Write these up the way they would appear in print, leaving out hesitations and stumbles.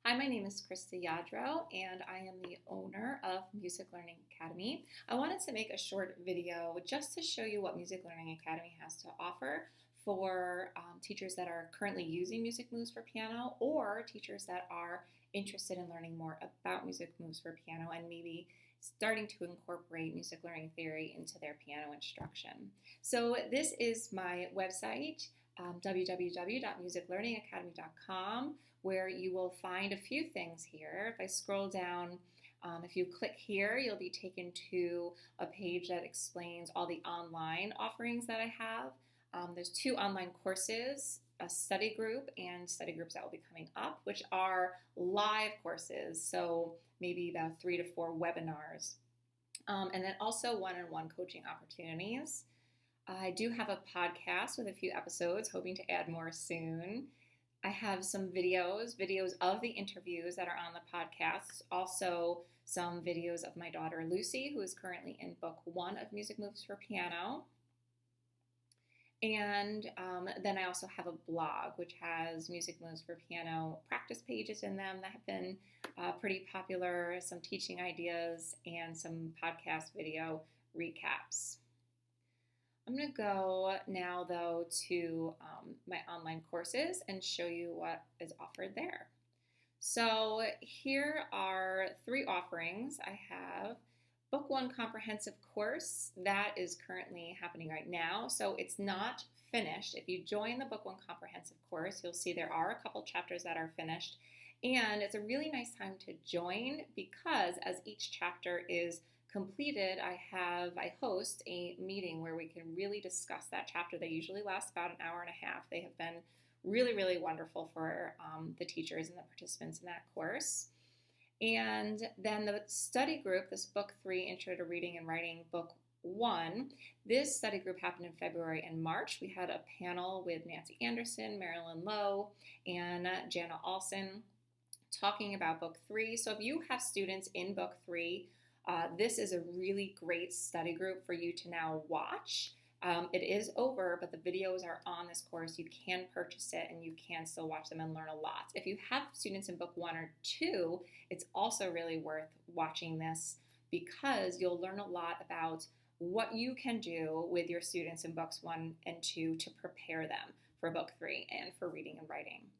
Hi, my name is Krista Yadro, and I am the owner of Music Learning Academy. I wanted to make a short video just to show you what Music Learning Academy has to offer for teachers that are currently using Music Moves for Piano or teachers that are interested in learning more about Music Moves for Piano and maybe starting to incorporate music learning theory into their piano instruction. So this is my website, www.musiclearningacademy.com, where you will find a few things here. If I scroll down, if you click here, you'll be taken to a page that explains all the online offerings that I have. There's 2 online courses, a study group and study groups that will be coming up, which are live courses, so maybe about 3 to 4 webinars. And then also one-on-one coaching opportunities. I do have a podcast with a few episodes, hoping to add more soon. I have some videos of the interviews that are on the podcast, also some videos of my daughter Lucy, who is currently in book 1 of Music Moves for Piano. And then I also have a blog, which has Music Moves for Piano practice pages in them that have been pretty popular, some teaching ideas, and some podcast video recaps. I'm going to go now, though, to my online courses and show you what is offered there. So here are 3 offerings. I have Book 1 Comprehensive course that is currently happening right now. So it's not finished. If you join the Book 1 Comprehensive course, you'll see there are a couple chapters that are finished. And it's a really nice time to join because as each chapter is completed, I host a meeting where we can really discuss that chapter. They usually last about an hour and a half. They have been really, really wonderful for the teachers and the participants in that course. And then the study group, this book 3, Intro to Reading and Writing, book 1, this study group happened in February and March. We had a panel with Nancy Anderson, Marilyn Lowe, and Jana Alson talking about book 3. So if you have students in book 3, this is a really great study group for you to now watch. It is over, but the videos are on this course. You can purchase it and you can still watch them and learn a lot. If you have students in book 1 or 2, it's also really worth watching this because you'll learn a lot about what you can do with your students in books 1 and 2 to prepare them for book 3 and for reading and writing.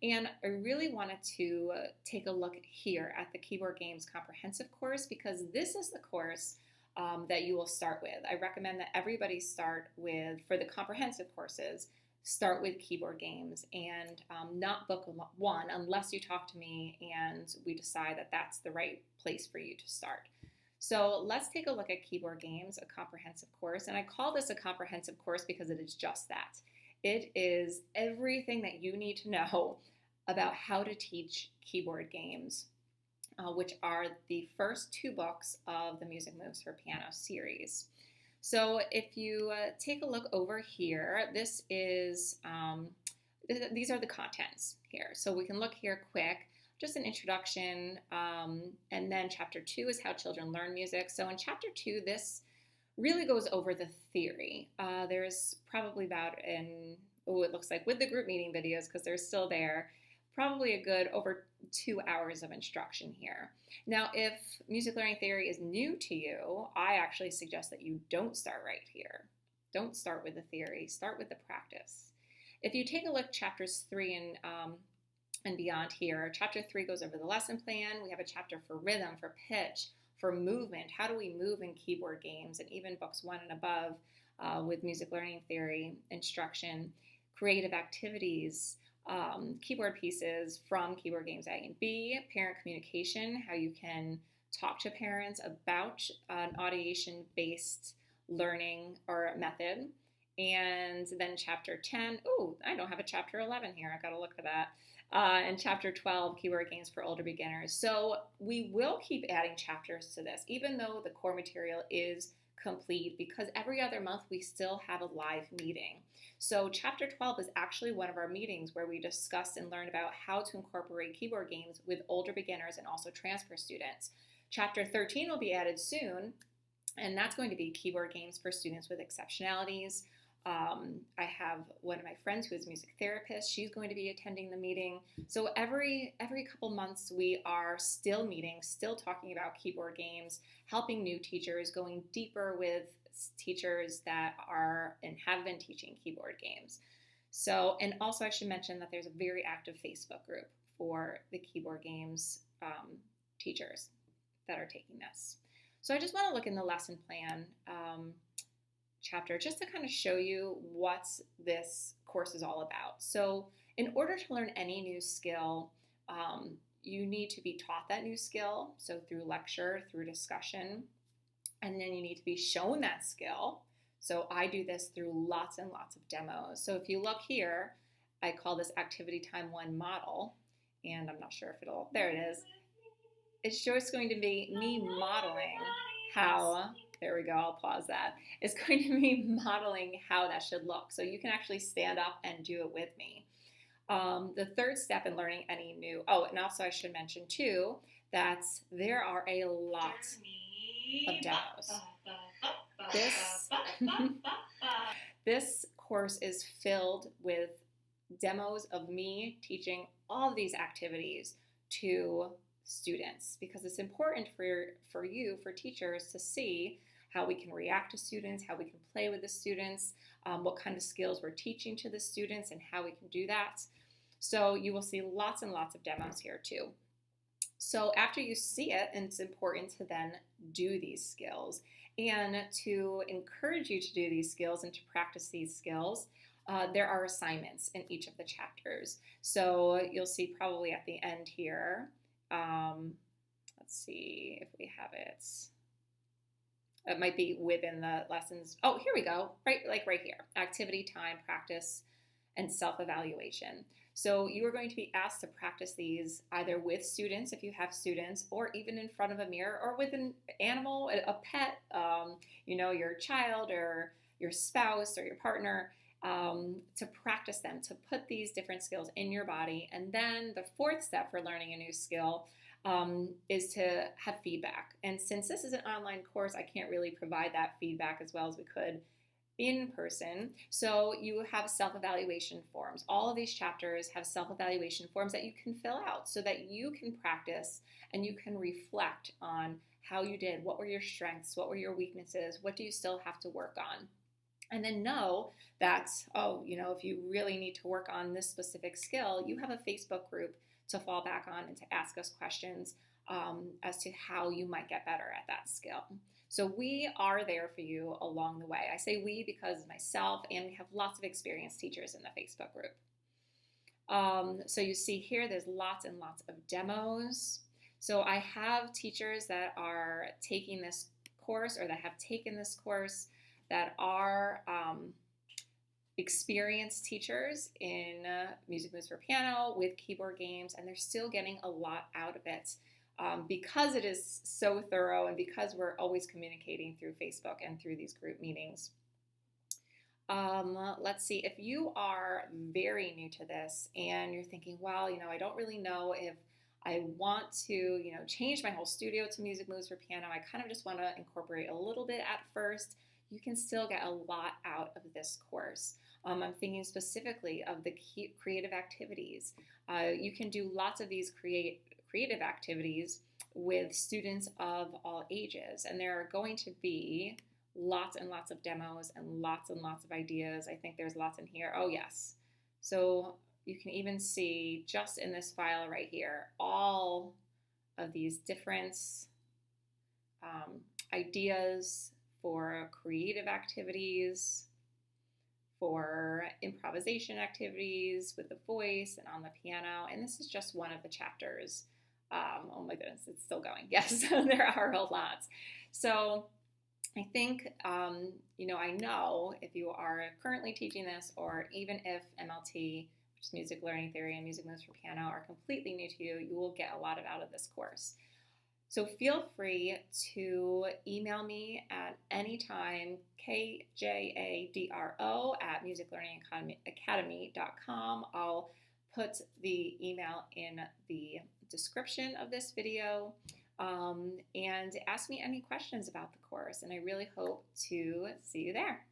And I really wanted to take a look here at the Keyboard Games Comprehensive course because this is the course that you will start with. I recommend that everybody start with, for the comprehensive courses, start with keyboard games and not book 1 unless you talk to me and we decide that that's the right place for you to start. So let's take a look at Keyboard Games, a comprehensive course. And I call this a comprehensive course because it is just that. It is everything that you need to know about how to teach keyboard games, which are the first 2 books of the Music Moves for Piano series. So if you take a look over here, this is these are the contents here. So we can look here quick, just an introduction, and then chapter 2 is how children learn music. So in chapter 2, this really goes over the theory. There's probably about it looks like with the group meeting videos, because they're still there, probably a good over 2 hours of instruction here. Now, if music learning theory is new to you, I actually suggest that you don't start right here. Don't start with the theory, start with the practice. If you take a look at chapters 3 and beyond here, chapter 3 goes over the lesson plan. We have a chapter for rhythm, for pitch, for movement. How do we move in keyboard games? And even books 1 and above with music learning theory instruction, creative activities, keyboard pieces from Keyboard Games A and B, parent communication, how you can talk to parents about an audiation-based learning or method. And then chapter 10, I don't have a chapter 11 here. I got to look for that. And chapter 12, Keyboard Games for Older Beginners. So we will keep adding chapters to this, even though the core material is complete, because every other month we still have a live meeting. So chapter 12 is actually one of our meetings where we discuss and learn about how to incorporate keyboard games with older beginners and also transfer students. Chapter 13 will be added soon, and that's going to be keyboard games for students with exceptionalities. I have one of my friends who is a music therapist. She's going to be attending the meeting. So every couple months we are still meeting, still talking about keyboard games, helping new teachers, going deeper with teachers that are and have been teaching keyboard games. So, and also I should mention that there's a very active Facebook group for the keyboard games teachers that are taking this. So I just want to look in the lesson plan chapter just to kind of show you what this course is all about. So in order to learn any new skill, you need to be taught that new skill, so through lecture, through discussion, and then you need to be shown that skill. So I do this through lots and lots of demos. So if you look here, I call this Activity Time 1 model, and I'm not sure if it'll, there it is. It's just going to be me modeling how, there we go, I'll pause that. It's going to be modeling how that should look. So you can actually stand up and do it with me. The third step in learning any new, oh, and also I should mention too, that there are a lot of demos. This course is filled with demos of me teaching all of these activities to students, because it's important for you, for teachers, to see how we can react to students, how we can play with the students, what kind of skills we're teaching to the students, and how we can do that. So you will see lots and lots of demos here too. So after you see it, and it's important to then do these skills, and to encourage you to do these skills and to practice these skills, there are assignments in each of the chapters. So you'll see probably at the end here, let's see if we have it. It might be within the lessons. Oh, here we go. Right here. Activity time, practice, and self-evaluation. So you are going to be asked to practice these either with students, if you have students, or even in front of a mirror, or with an animal, a pet, your child or your spouse or your partner, to practice them, to put these different skills in your body. And then the fourth step for learning a new skill is to have feedback. And since this is an online course, I can't really provide that feedback as well as we could in person. So you have self-evaluation forms. All of these chapters have self-evaluation forms that you can fill out so that you can practice and you can reflect on how you did, what were your strengths, what were your weaknesses, what do you still have to work on? And then know that, if you really need to work on this specific skill, you have a Facebook group to fall back on and to ask us questions as to how you might get better at that skill. So we are there for you along the way. I say we because myself, and we have lots of experienced teachers in the Facebook group. So you see here, there's lots and lots of demos. So I have teachers that are taking this course or that have taken this course that are experienced teachers in Music Moves for Piano with keyboard games, and they're still getting a lot out of it. Because it is so thorough and because we're always communicating through Facebook and through these group meetings. Let's see, if you are very new to this and you're thinking, well, I don't really know if I want to, change my whole studio to Music Moves for Piano. I kind of just want to incorporate a little bit at first. You can still get a lot out of this course. I'm thinking specifically of the creative activities. You can do lots of these creative activities with students of all ages, and there are going to be lots and lots of demos and lots of ideas. I think there's lots in here. Oh yes, so you can even see just in this file right here all of these different ideas for creative activities, for improvisation activities with the voice and on the piano, and this is just one of the chapters. Oh my goodness, it's still going. Yes, there are a lot. So I think, I know if you are currently teaching this, or even if MLT, which is Music Learning Theory and Music Moves for Piano, are completely new to you, you will get a lot out of this course. So feel free to email me at any time, kjadro@musiclearningacademy.com. I'll put the email in the description of this video, and ask me any questions about the course, and I really hope to see you there.